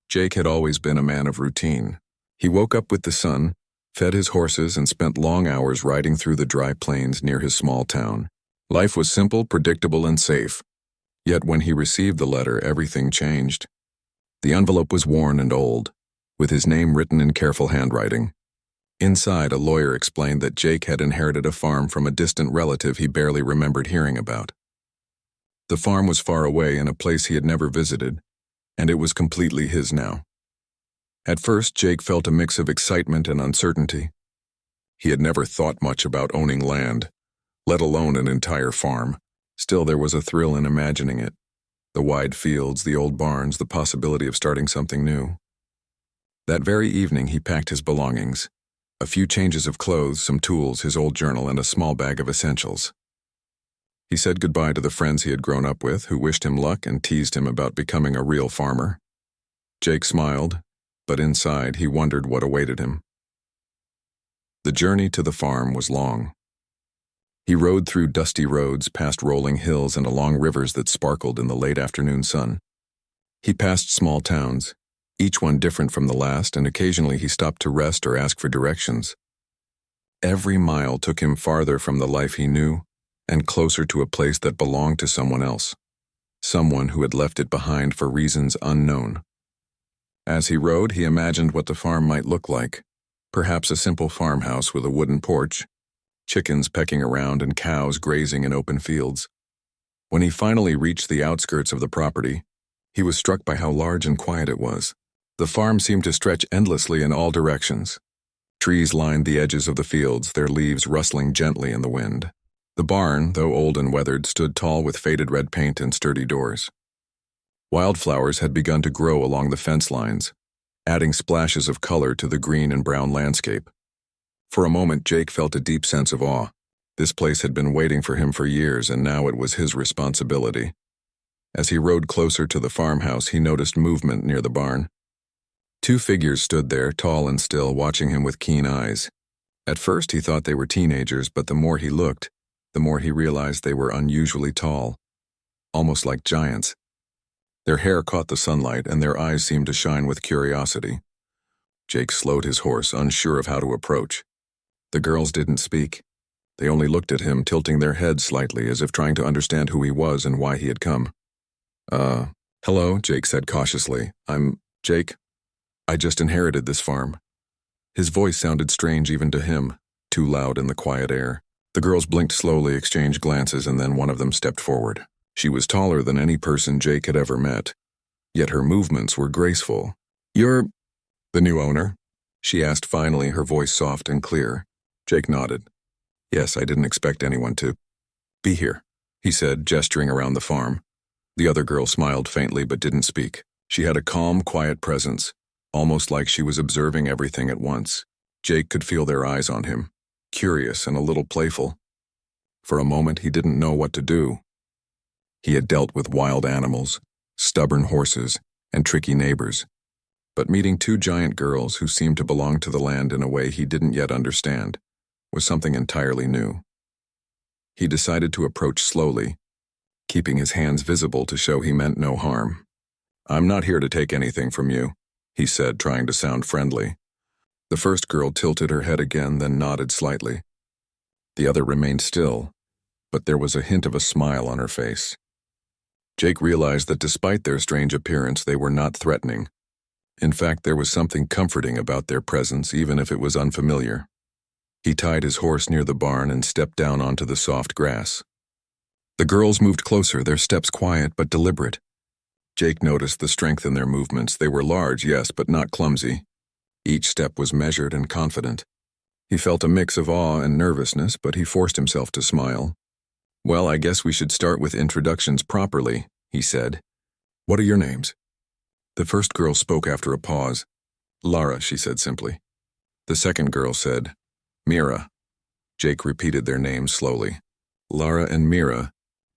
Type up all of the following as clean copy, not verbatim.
Jake had always been a man of routine. He woke up with the sun, fed his horses, and spent long hours riding through the dry plains near his small town. Life was simple, predictable, and safe. Yet when he received the letter, everything changed. The envelope was worn and old, with his name written in careful handwriting. Inside, a lawyer explained that Jake had inherited a farm from a distant relative he barely remembered hearing about. The farm was far away in a place he had never visited, and it was completely his now. At first, Jake felt a mix of excitement and uncertainty. He had never thought much about owning land, let alone an entire farm. Still, there was a thrill in imagining it. The wide fields, the old barns, the possibility of starting something new. That very evening, he packed his belongings. A few changes of clothes, some tools, his old journal, and a small bag of essentials. He said goodbye to the friends he had grown up with, who wished him luck and teased him about becoming a real farmer. Jake smiled, but inside he wondered what awaited him. The journey to the farm was long. He rode through dusty roads, past rolling hills, and along rivers that sparkled in the late afternoon sun. He passed small towns, each one different from the last, and occasionally he stopped to rest or ask for directions. Every mile took him farther from the life he knew and closer to a place that belonged to someone else, someone who had left it behind for reasons unknown. As he rode, he imagined what the farm might look like, perhaps a simple farmhouse with a wooden porch, chickens pecking around and cows grazing in open fields. When he finally reached the outskirts of the property, he was struck by how large and quiet it was. The farm seemed to stretch endlessly in all directions. Trees lined the edges of the fields, their leaves rustling gently in the wind. The barn, though old and weathered, stood tall with faded red paint and sturdy doors. Wildflowers had begun to grow along the fence lines, adding splashes of color to the green and brown landscape. For a moment, Jake felt a deep sense of awe. This place had been waiting for him for years, and now it was his responsibility. As he rode closer to the farmhouse, he noticed movement near the barn. Two figures stood there, tall and still, watching him with keen eyes. At first, he thought they were teenagers, but the more he looked, the more he realized they were unusually tall, almost like giants. Their hair caught the sunlight, and their eyes seemed to shine with curiosity. Jake slowed his horse, unsure of how to approach. The girls didn't speak. They only looked at him, tilting their heads slightly, as if trying to understand who he was and why he had come. Hello, Jake said cautiously. I'm Jake. I just inherited this farm. His voice sounded strange even to him, too loud in the quiet air. The girls blinked slowly, exchanged glances, and then one of them stepped forward. She was taller than any person Jake had ever met, yet her movements were graceful. You're the new owner? She asked finally, her voice soft and clear. Jake nodded. Yes, I didn't expect anyone to be here, he said, gesturing around the farm. The other girl smiled faintly but didn't speak. She had a calm, quiet presence, almost like she was observing everything at once. Jake could feel their eyes on him, curious and a little playful. For a moment, he didn't know what to do. He had dealt with wild animals, stubborn horses, and tricky neighbors. But meeting two giant girls who seemed to belong to the land in a way he didn't yet understand was something entirely new. He decided to approach slowly, keeping his hands visible to show he meant no harm. I'm not here to take anything from you, he said, trying to sound friendly. The first girl tilted her head again, then nodded slightly. The other remained still, but there was a hint of a smile on her face. Jake realized that despite their strange appearance, they were not threatening. In fact, there was something comforting about their presence, even if it was unfamiliar. He tied his horse near the barn and stepped down onto the soft grass. The girls moved closer, their steps quiet but deliberate. Jake noticed the strength in their movements. They were large, yes, but not clumsy. Each step was measured and confident. He felt a mix of awe and nervousness, but he forced himself to smile. Well, I guess we should start with introductions properly, he said. What are your names? The first girl spoke after a pause. Lara, she said simply. The second girl said, Mira. Jake repeated their names slowly. Lara and Mira,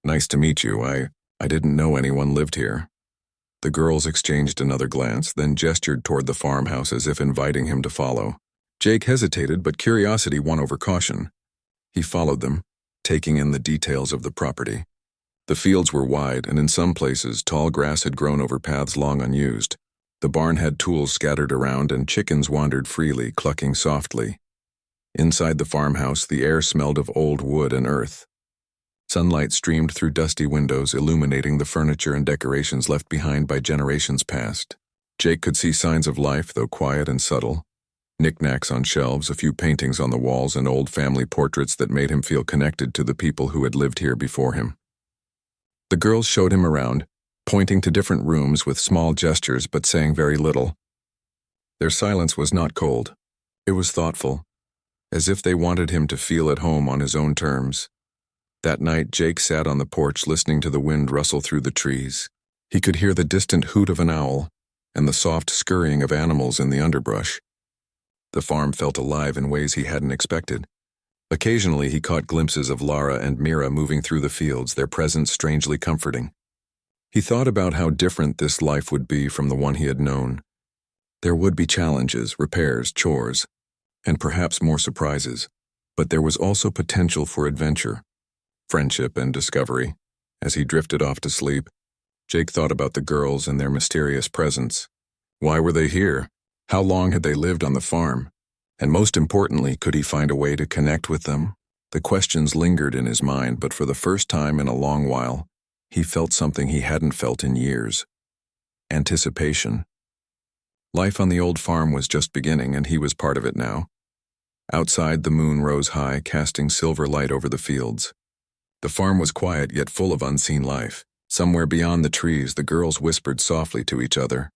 nice to meet you. I didn't know anyone lived here. The girls exchanged another glance, then gestured toward the farmhouse as if inviting him to follow. Jake hesitated, but curiosity won over caution. He followed them, taking in the details of the property. The fields were wide, and in some places, tall grass had grown over paths long unused. The barn had tools scattered around and chickens wandered freely, clucking softly. Inside the farmhouse, the air smelled of old wood and earth. Sunlight streamed through dusty windows, illuminating the furniture and decorations left behind by generations past. Jake could see signs of life, though quiet and subtle. Knickknacks on shelves, a few paintings on the walls, and old family portraits that made him feel connected to the people who had lived here before him. The girls showed him around, pointing to different rooms with small gestures but saying very little. Their silence was not cold. It was thoughtful, as if they wanted him to feel at home on his own terms. That night, Jake sat on the porch listening to the wind rustle through the trees. He could hear the distant hoot of an owl and the soft scurrying of animals in the underbrush. The farm felt alive in ways he hadn't expected. Occasionally, he caught glimpses of Lara and Mira moving through the fields, their presence strangely comforting. He thought about how different this life would be from the one he had known. There would be challenges, repairs, chores, and perhaps more surprises. But there was also potential for adventure, friendship, and discovery. As he drifted off to sleep, Jake thought about the girls and their mysterious presence. Why were they here? How long had they lived on the farm? And most importantly, could he find a way to connect with them? The questions lingered in his mind, but for the first time in a long while, he felt something he hadn't felt in years. Anticipation. Life on the old farm was just beginning, and he was part of it now. Outside, the moon rose high, casting silver light over the fields. The farm was quiet, yet full of unseen life. Somewhere beyond the trees, the girls whispered softly to each other.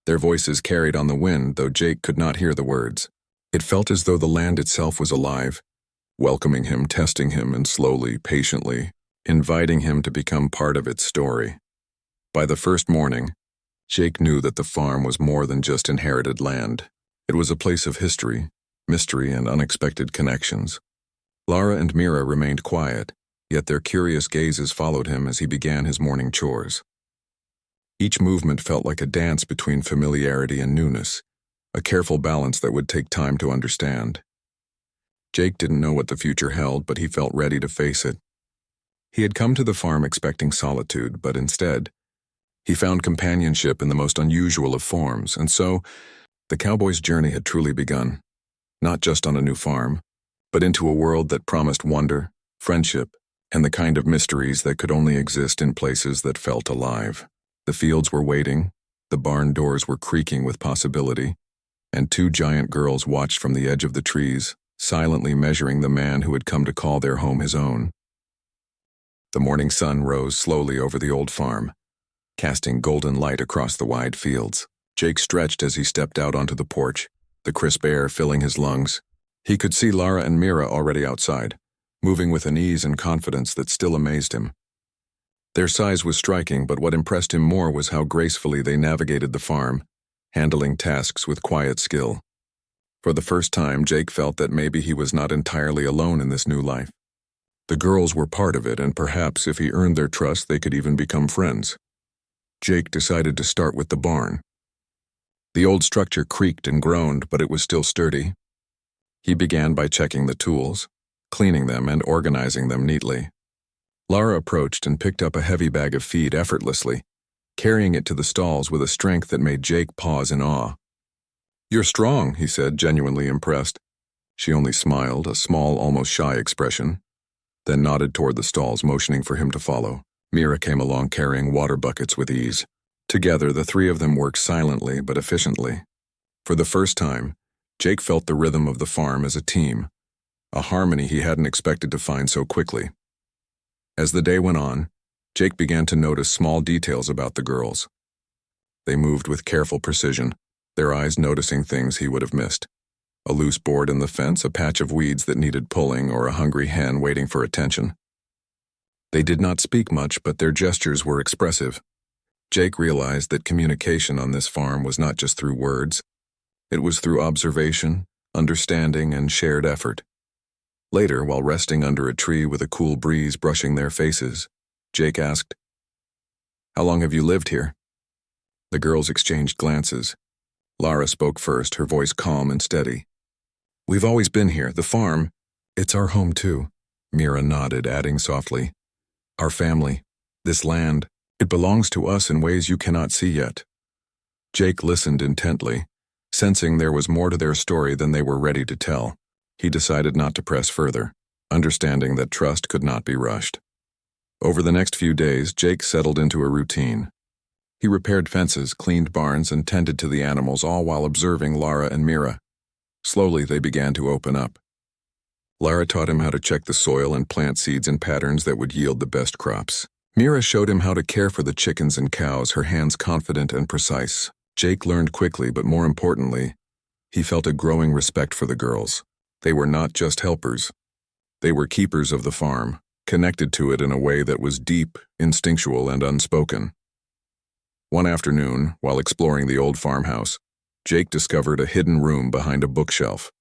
Their voices carried on the wind, though Jake could not hear the words. It felt as though the land itself was alive, welcoming him, testing him, and slowly, patiently, inviting him to become part of its story. By the first morning, Jake knew that the farm was more than just inherited land. It was a place of history, mystery, and unexpected connections. Lara and Mira remained quiet, yet their curious gazes followed him as he began his morning chores. Each movement felt like a dance between familiarity and newness, a careful balance that would take time to understand. Jake didn't know what the future held, but he felt ready to face it. He had come to the farm expecting solitude, but instead, he found companionship in the most unusual of forms, and so, the cowboy's journey had truly begun, not just on a new farm, but into a world that promised wonder, friendship, and the kind of mysteries that could only exist in places that felt alive. The fields were waiting, the barn doors were creaking with possibility, and two giant girls watched from the edge of the trees, silently measuring the man who had come to call their home his own. The morning sun rose slowly over the old farm, casting golden light across the wide fields. Jake stretched as he stepped out onto the porch, the crisp air filling his lungs. He could see Lara and Mira already outside, moving with an ease and confidence that still amazed him. Their size was striking, but what impressed him more was how gracefully they navigated the farm, handling tasks with quiet skill. For the first time, Jake felt that maybe he was not entirely alone in this new life. The girls were part of it, and perhaps if he earned their trust, they could even become friends. Jake decided to start with the barn. The old structure creaked and groaned, but it was still sturdy. He began by checking the tools, cleaning them, and organizing them neatly. Lara approached and picked up a heavy bag of feed effortlessly, carrying it to the stalls with a strength that made Jake pause in awe. "You're strong," he said, genuinely impressed. She only smiled, a small, almost shy expression, then nodded toward the stalls, motioning for him to follow. Mira came along carrying water buckets with ease. Together, the three of them worked silently but efficiently. For the first time, Jake felt the rhythm of the farm as a team, a harmony he hadn't expected to find so quickly. As the day went on, Jake began to notice small details about the girls. They moved with careful precision, their eyes noticing things he would have missed. A loose board in the fence, a patch of weeds that needed pulling, or a hungry hen waiting for attention. They did not speak much, but their gestures were expressive. Jake realized that communication on this farm was not just through words. It was through observation, understanding, and shared effort. Later, while resting under a tree with a cool breeze brushing their faces, Jake asked, "How long have you lived here?" The girls exchanged glances. Lara spoke first, her voice calm and steady. "We've always been here. The farm, it's our home too." Mira nodded, adding softly, "Our family, this land, it belongs to us in ways you cannot see yet." Jake listened intently, sensing there was more to their story than they were ready to tell. He decided not to press further, understanding that trust could not be rushed. Over the next few days, Jake settled into a routine. He repaired fences, cleaned barns, and tended to the animals, all while observing Lara and Mira. Slowly, they began to open up. Lara taught him how to check the soil and plant seeds in patterns that would yield the best crops. Mira showed him how to care for the chickens and cows, her hands confident and precise. Jake learned quickly, but more importantly, he felt a growing respect for the girls. They were not just helpers. They were keepers of the farm, connected to it in a way that was deep, instinctual, and unspoken. One afternoon, while exploring the old farmhouse, Jake discovered a hidden room behind a bookshelf.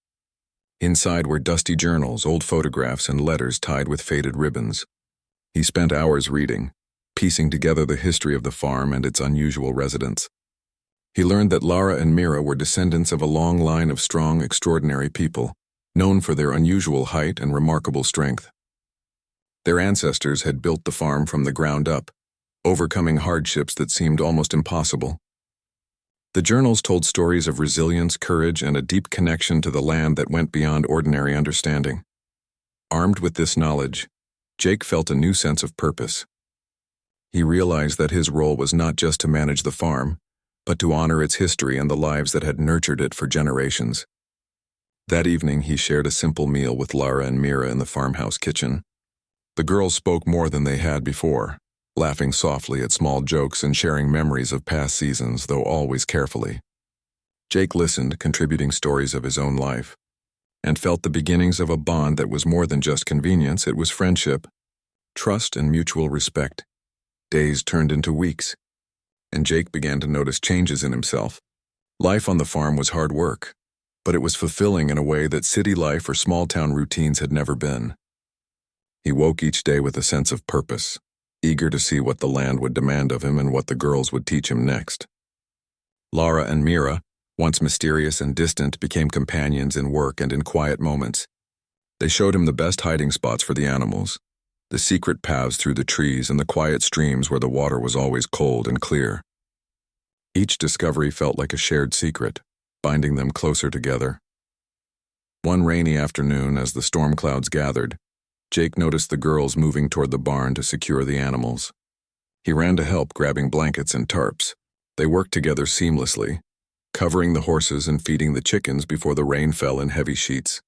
Inside were dusty journals, old photographs, and letters tied with faded ribbons. He spent hours reading, piecing together the history of the farm and its unusual residents. He learned that Lara and Mira were descendants of a long line of strong, extraordinary people, known for their unusual height and remarkable strength. Their ancestors had built the farm from the ground up, overcoming hardships that seemed almost impossible. The journals told stories of resilience, courage, and a deep connection to the land that went beyond ordinary understanding. Armed with this knowledge, Jake felt a new sense of purpose. He realized that his role was not just to manage the farm, but to honor its history and the lives that had nurtured it for generations. That evening, he shared a simple meal with Lara and Mira in the farmhouse kitchen. The girls spoke more than they had before, laughing softly at small jokes and sharing memories of past seasons, though always carefully. Jake listened, contributing stories of his own life, and felt the beginnings of a bond that was more than just convenience. It was friendship, trust, and mutual respect. Days turned into weeks, and Jake began to notice changes in himself. Life on the farm was hard work, but it was fulfilling in a way that city life or small-town routines had never been. He woke each day with a sense of purpose, eager to see what the land would demand of him and what the girls would teach him next. Lara and Mira, once mysterious and distant, became companions in work and in quiet moments. They showed him the best hiding spots for the animals, the secret paths through the trees and the quiet streams where the water was always cold and clear. Each discovery felt like a shared secret, binding them closer together. One rainy afternoon, as the storm clouds gathered, Jake noticed the girls moving toward the barn to secure the animals. He ran to help, grabbing blankets and tarps. They worked together seamlessly, covering the horses and feeding the chickens before the rain fell in heavy sheets.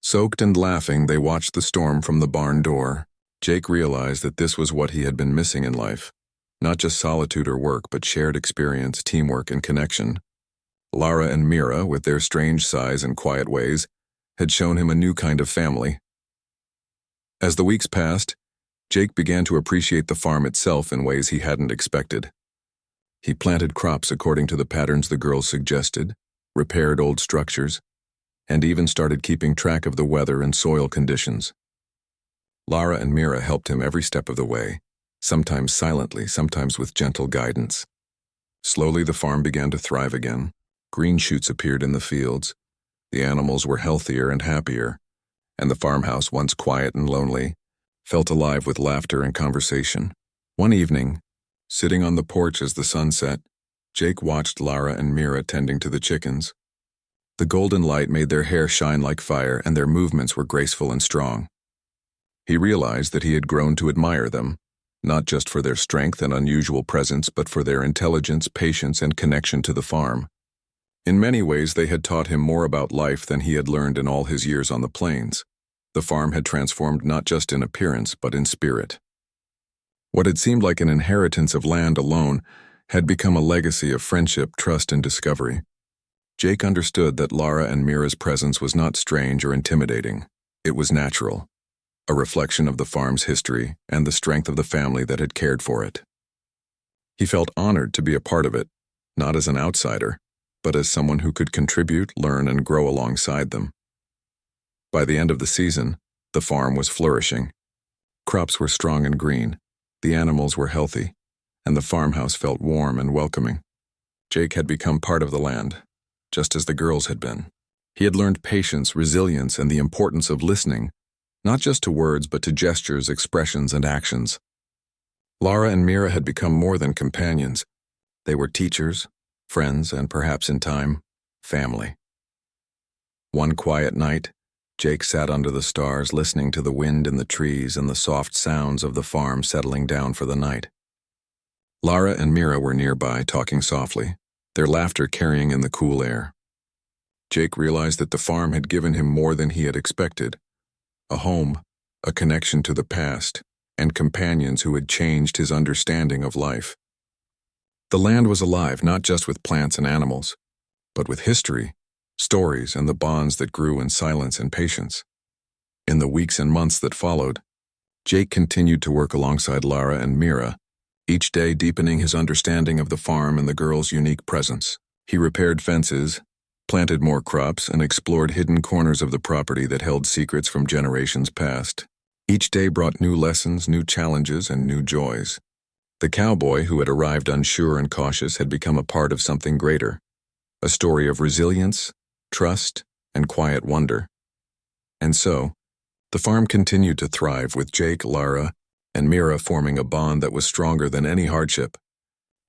Soaked and laughing, they watched the storm from the barn door. Jake realized that this was what he had been missing in life, not just solitude or work, but shared experience, teamwork, and connection. Lara and Mira, with their strange size and quiet ways, had shown him a new kind of family. As the weeks passed, Jake began to appreciate the farm itself in ways he hadn't expected. He planted crops according to the patterns the girls suggested, repaired old structures, and even started keeping track of the weather and soil conditions. Lara and Mira helped him every step of the way, sometimes silently, sometimes with gentle guidance. Slowly the farm began to thrive again. Green shoots appeared in the fields. The animals were healthier and happier, and the farmhouse, once quiet and lonely, felt alive with laughter and conversation. One evening, sitting on the porch as the sun set, Jake watched Lara and Mira tending to the chickens. The golden light made their hair shine like fire, and their movements were graceful and strong. He realized that he had grown to admire them, not just for their strength and unusual presence, but for their intelligence, patience, and connection to the farm. In many ways, they had taught him more about life than he had learned in all his years on the plains. The farm had transformed not just in appearance, but in spirit. What had seemed like an inheritance of land alone had become a legacy of friendship, trust, and discovery. Jake understood that Lara and Mira's presence was not strange or intimidating. It was natural, a reflection of the farm's history and the strength of the family that had cared for it. He felt honored to be a part of it, not as an outsider, but as someone who could contribute, learn, and grow alongside them. By the end of the season, the farm was flourishing. Crops were strong and green, the animals were healthy, and the farmhouse felt warm and welcoming. Jake had become part of the land, just as the girls had been. He had learned patience, resilience, and the importance of listening, not just to words but to gestures, expressions, and actions. Lara and Mira had become more than companions. They were teachers, friends, and perhaps in time, family. One quiet night, Jake sat under the stars listening to the wind in the trees and the soft sounds of the farm settling down for the night. Lara and Mira were nearby, talking softly, their laughter carrying in the cool air. Jake realized that the farm had given him more than he had expected: a home, a connection to the past, and companions who had changed his understanding of life. The land was alive not just with plants and animals, but with history, stories, and the bonds that grew in silence and patience. In the weeks and months that followed, Jake continued to work alongside Lara and Mira, each day deepening his understanding of the farm and the girls' unique presence. He repaired fences, planted more crops, and explored hidden corners of the property that held secrets from generations past. Each day brought new lessons, new challenges, and new joys. The cowboy, who had arrived unsure and cautious, had become a part of something greater, a story of resilience, trust, and quiet wonder. And so, the farm continued to thrive, with Jake, Lara, and Mira forming a bond that was stronger than any hardship,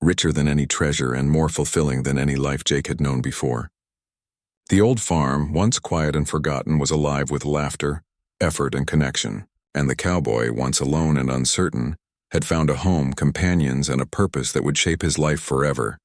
richer than any treasure, and more fulfilling than any life Jake had known before. The old farm, once quiet and forgotten, was alive with laughter, effort, and connection, and the cowboy, once alone and uncertain, had found a home, companions, and a purpose that would shape his life forever.